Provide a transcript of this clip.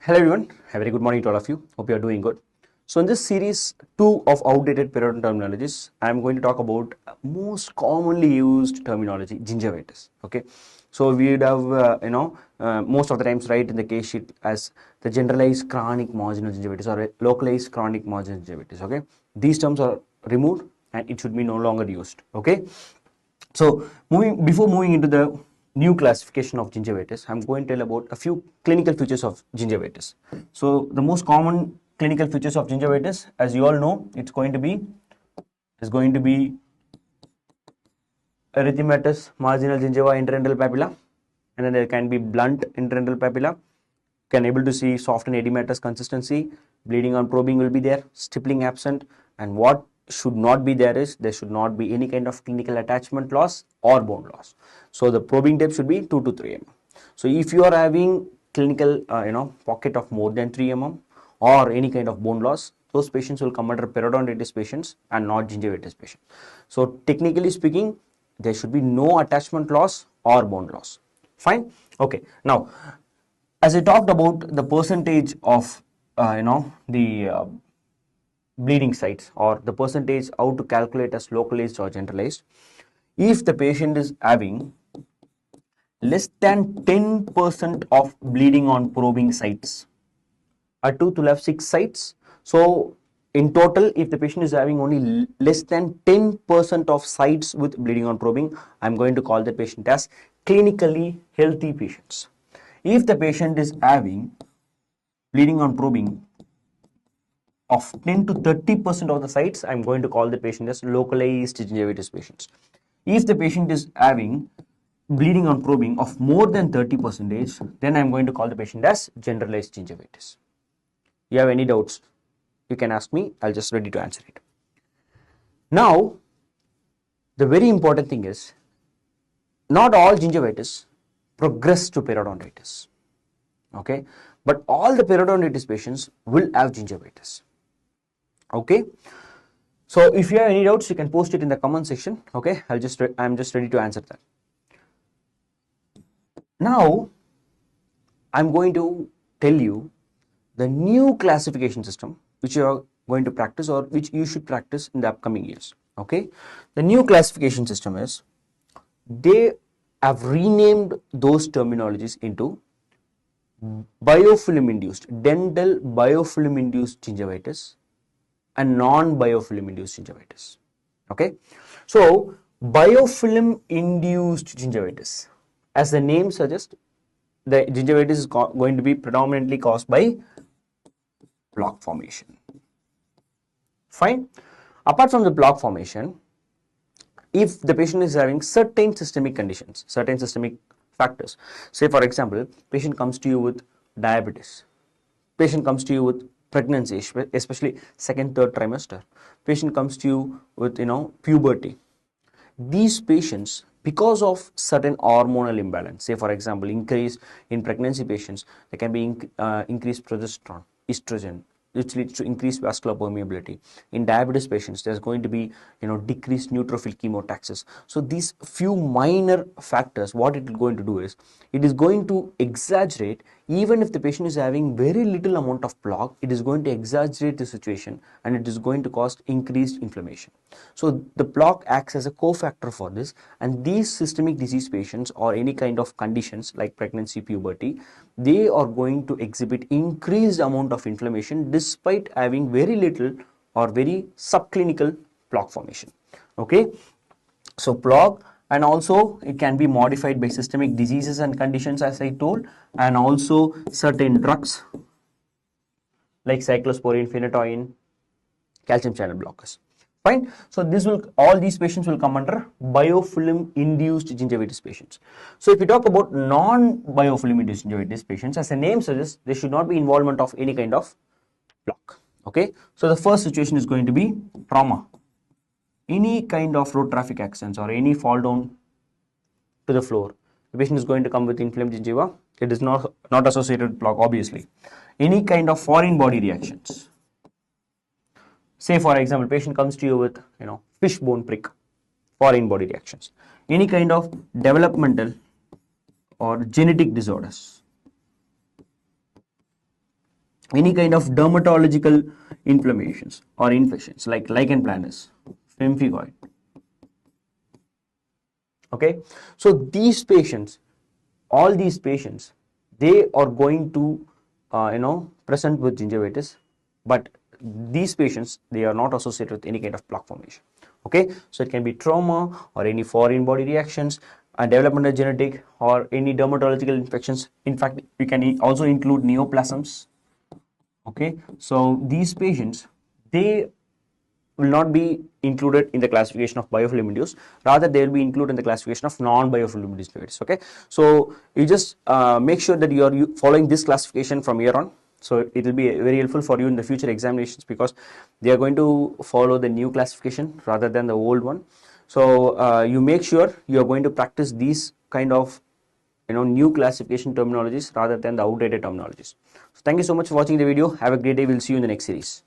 Hello everyone, a very good morning to all of you. Hope you are doing good. So in this series 2 of outdated periodontal terminologies, I am going to talk about most commonly used terminology, gingivitis. Okay, so we would have most of the times write in the case sheet as the generalized chronic marginal gingivitis or localized chronic marginal gingivitis. Okay, these terms are removed and it should be no longer used. Okay, so before moving into the new classification of gingivitis, I'm going to tell about a few clinical features of gingivitis. So the most common clinical features of gingivitis, as you all know, it's going to be erythematous marginal gingiva interdental papilla, and then there can be blunt interdental papilla. Can able to see soft and edematous consistency, bleeding on probing will be there, stippling absent, and what should not be there is there should not be any kind of clinical attachment loss or bone loss. So the probing depth should be 2 to 3 mm. So if you are having clinical pocket of more than 3 mm or any kind of bone loss, those patients will come under periodontitis patients and not gingivitis patients. So technically speaking, there should be no attachment loss or bone loss. Fine. Okay. Now, as I talked about the percentage of the bleeding sites or the percentage how to calculate as localized or generalized, if the patient is having less than 10% of bleeding on probing sites, a tooth will have 6 sites. So in total, if the patient is having only less than 10% of sites with bleeding on probing, I'm going to call the patient as clinically healthy patients. If the patient is having bleeding on probing of 10 to 30% of the sites, I'm going to call the patient as localized gingivitis patients. If the patient is having bleeding on probing of more than 30%, then I'm going to call the patient as generalized gingivitis. You have any doubts, you can ask me, I'll just ready to answer it. Now, the very important thing is, not all gingivitis progress to periodontitis. Okay, but all the periodontitis patients will have gingivitis. Okay, so if you have any doubts, you can post it in the comment section. Okay, I'm just ready to answer that. Now I'm going to tell you the new classification system which you are going to practice or which you should practice in the upcoming years. Okay, the new classification system is, they have renamed those terminologies into biofilm induced, dental biofilm induced gingivitis and non-biofilm induced gingivitis. Okay, so biofilm induced gingivitis, as the name suggests, the gingivitis is going to be predominantly caused by plaque formation. Fine. Apart from the plaque formation, if the patient is having certain systemic conditions, certain systemic factors, say for example, patient comes to you with diabetes, patient comes to you with pregnancy, especially second, third trimester, patient comes to you with puberty. These patients, because of certain hormonal imbalance, say for example, increase in pregnancy patients, there can be increased progesterone, estrogen, which leads to increased vascular permeability. In diabetes patients, there's going to be decreased neutrophil chemotaxis. So these few minor factors, what it is going to do is, it is going to exaggerate. Even if the patient is having very little amount of plaque, it is going to exaggerate the situation and it is going to cause increased inflammation. So the plaque acts as a cofactor for this, and these systemic disease patients or any kind of conditions like pregnancy, puberty, they are going to exhibit increased amount of inflammation despite having very little or very subclinical plaque formation. Okay, so plaque, and also it can be modified by systemic diseases and conditions, as I told, and also certain drugs like cyclosporine, phenytoin, calcium channel blockers. Fine. So all these patients will come under biofilm induced gingivitis patients. So if we talk about non-biofilm induced gingivitis patients, as the name suggests, there should not be involvement of any kind of plaque. Okay, so the first situation is going to be trauma. Any kind of road traffic accidents or any fall down to the floor, the patient is going to come with inflamed gingiva. It is not associated with plaque, obviously. Any kind of foreign body reactions. Say for example, patient comes to you with fish bone prick, foreign body reactions. Any kind of developmental or genetic disorders. any kind of dermatological inflammations or infections like lichen planus, pemphigoid. Okay, so these patients, all these patients, they are going to present with gingivitis, but these patients, they are not associated with any kind of plaque formation. Okay, so it can be trauma or any foreign body reactions, developmental genetic or any dermatological infections. In fact, we can also include neoplasms. Okay, so these patients, they will not be included in the classification of biofilm induced, rather they will be included in the classification of non-biofilm induced gingivitis. Okay, so you just make sure that you are following this classification from here on, so it will be very helpful for you in the future examinations, because they are going to follow the new classification rather than the old one. So you make sure you are going to practice these kind of new classification terminologies rather than the outdated terminologies. So thank you so much for watching the video. Have a great day. We'll see you in the next series.